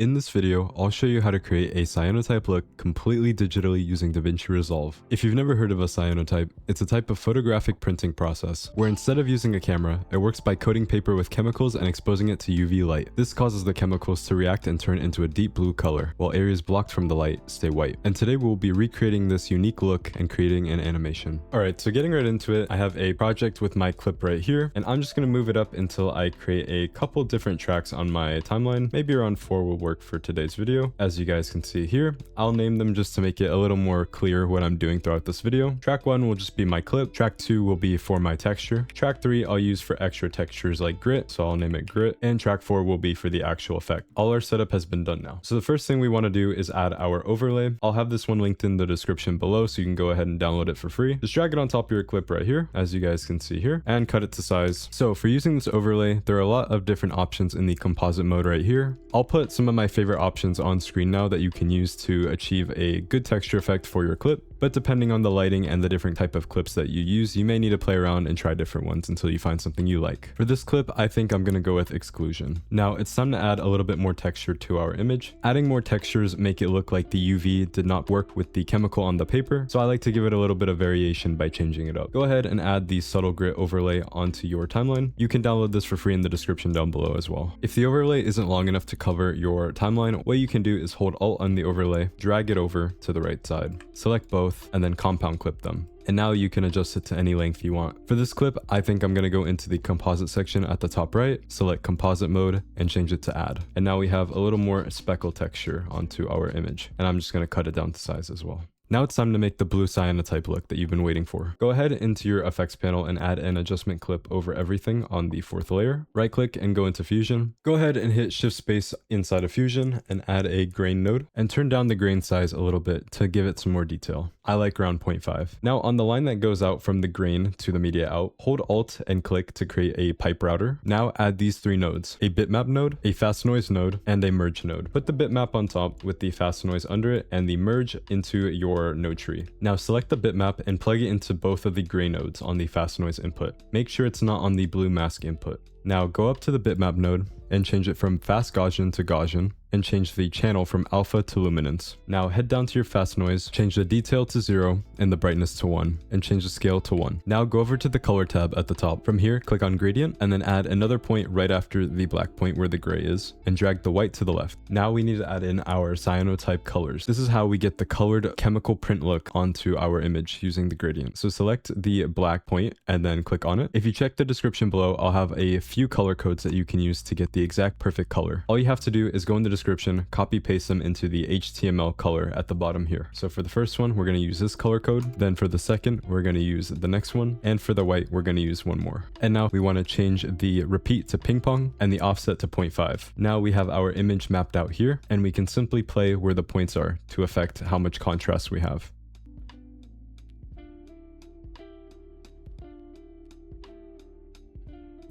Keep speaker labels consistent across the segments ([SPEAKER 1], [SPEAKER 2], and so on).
[SPEAKER 1] In this video, I'll show you how to create a cyanotype look completely digitally using Davinci Resolve. If you've never heard of a cyanotype, it's a type of photographic printing process where instead of using a camera, it works by coating paper with chemicals and exposing it to UV light. This causes the chemicals to react and turn into a deep blue color, while areas blocked from the light stay white. And today we'll be recreating this unique look and creating an animation. Alright, so getting right into it, I have a project with my clip right here, and I'm just going to move it up until I create a couple different tracks on my timeline. Maybe around 4 will work for today's video. As you guys can see here, I'll name them just to make it a little more clear what I'm doing throughout this video. Track 1 will just be my clip. Track 2 will be for my texture. Track 3 I'll use for extra textures like grit, so I'll name it grit. And track 4 will be for the actual effect. All our setup has been done now. So the first thing we want to do is add our overlay. I'll have this one linked in the description below so you can go ahead and download it for free. Just drag it on top of your clip right here, as you guys can see here, and cut it to size. So for using this overlay, there are a lot of different options in the composite mode right here. I'll put some of my favorite options on screen now that you can use to achieve a good texture effect for your clip. But depending on the lighting and the different type of clips that you use, you may need to play around and try different ones until you find something you like. For this clip, I think I'm going to go with exclusion. Now it's time to add a little bit more texture to our image. Adding more textures make it look like the UV did not work with the chemical on the paper, so I like to give it a little bit of variation by changing it up. Go ahead and add the subtle grit overlay onto your timeline. You can download this for free in the description down below as well. If the overlay isn't long enough to cover your timeline, what you can do is hold Alt on the overlay, drag it over to the right side, select both, and then compound clip them. And now you can adjust it to any length you want. For this clip, I think I'm going to go into the composite section at the top right, select composite mode, and change it to add. And now we have a little more speckle texture onto our image. And I'm just going to cut it down to size as well. Now it's time to make the blue cyanotype look that you've been waiting for. Go ahead into your effects panel and add an adjustment clip over everything on the 4th layer. Right click and go into Fusion. Go ahead and hit Shift Space inside of Fusion and add a grain node and turn down the grain size a little bit to give it some more detail. I like around 0.5. Now on the line that goes out from the grain to the media out, hold Alt and click to create a pipe router. Now add these 3 nodes, a bitmap node, a fast noise node, and a merge node. Put the bitmap on top with the fast noise under it and the merge into your node tree. Now select the bitmap and plug it into both of the gray nodes on the fast noise input. Make sure it's not on the blue mask input. Now go up to the bitmap node and change it from fast Gaussian to Gaussian, and change the channel from alpha to luminance. Now head down to your fast noise, change the detail to 0 and the brightness to 1, and change the scale to 1. Now go over to the color tab at the top. From here, click on gradient and then add another point right after the black point where the gray is, and drag the white to the left. Now we need to add in our cyanotype colors. This is how we get the colored chemical print look onto our image using the gradient. So select the black point and then click on it. If you check the description below, I'll have a few color codes that you can use to get the exact perfect color. All you have to do is go in the description, copy paste them into the HTML color at the bottom here. So for the first one, we're going to use this color code. Then for the second, we're going to use the next one. And for the white, we're going to use one more. And now we want to change the repeat to ping pong and the offset to 0.5. Now we have our image mapped out here, and we can simply play where the points are to affect how much contrast we have.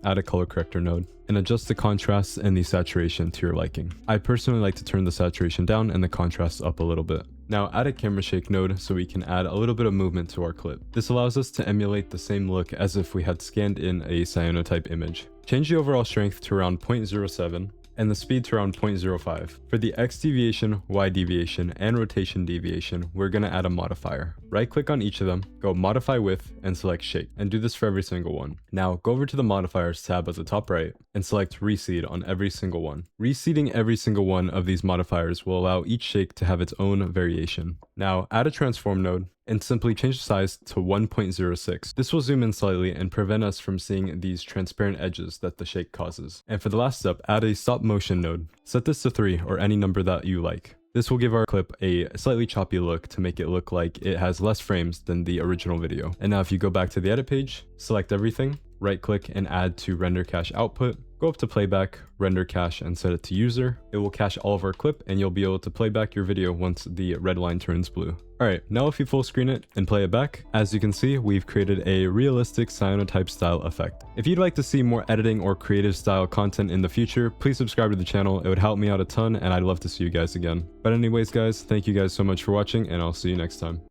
[SPEAKER 1] Add a color corrector node and adjust the contrast and the saturation to your liking. I personally like to turn the saturation down and the contrast up a little bit. Now add a camera shake node so we can add a little bit of movement to our clip. This allows us to emulate the same look as if we had scanned in a cyanotype image. Change the overall strength to around 0.07 and the speed to around 0.05. For the X deviation, Y deviation, and rotation deviation, we're going to add a modifier. Right click on each of them, go modify with, and select shake, and do this for every single one. Now go over to the modifiers tab at the top right, and select reseed on every single one. Reseeding every single one of these modifiers will allow each shake to have its own variation. Now add a transform node, and simply change the size to 1.06. This will zoom in slightly and prevent us from seeing these transparent edges that the shake causes. And for the last step, add a stop motion node. Set this to 3 or any number that you like. This will give our clip a slightly choppy look to make it look like it has less frames than the original video. And now if you go back to the edit page, select everything, right click and add to render cache output. Go up to playback, render cache, and set it to user. It will cache all of our clip and you'll be able to play back your video once the red line turns blue. Alright, now if you full screen it and play it back, as you can see, we've created a realistic cyanotype style effect. If you'd like to see more editing or creative style content in the future, please subscribe to the channel. It would help me out a ton and I'd love to see you guys again. But anyways guys, thank you guys so much for watching and I'll see you next time.